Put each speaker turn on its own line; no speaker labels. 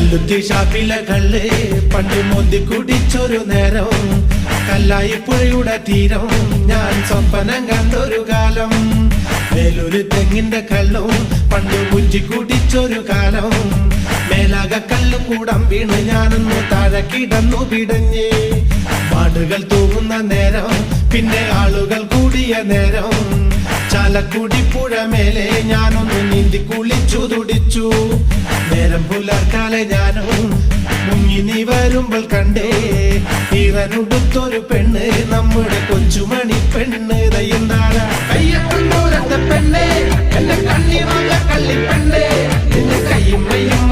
കല്ലുത്തി ഷാപ്പിലെ കള്ള് പണ്ട് മോന്തി കുടിച്ചൊരു നേരം കല്ലായി പുഴയുടെ തീരം ഞാൻ സ്വപ്നം കണ്ടൊരു കാലം വേലൊരു തെങ്ങിന്റെ കള്ളും പണ്ട് കുഞ്ചി കുടിച്ചൊരു കാലം മേലാകെ കല്ലും കൂടം വീണ് ഞാനൊന്ന് താഴെ കിടന്നു പിടഞ്ഞ് പാടുകൾ തൂങ്ങുന്ന നേരം പിന്നെ ആളുകൾ കൂടിയ നേരം ചാലക്കുടി പുഴ മേലെ ഞാനൊന്ന് നീന്തി കുളിച്ചു തുടിച്ചു നേരം പുലർക്കാലെ ഞാനും മുങ്ങി നീ വരുമ്പോൾ കണ്ടേ ഈറനുടുത്തൊരു പെണ്ണ് നമ്മുടെ കൊച്ചുമണി പെണ്ണ് ദയ്യന്താഴ കയ്യപ്പൻ ദൂരത്തെ പെണ്ണ് എന്റെ കണ്ണി വാങ്ങ കള്ളിപ്പെണ്ണ് നിന്റെ കയ്യും മയ്യും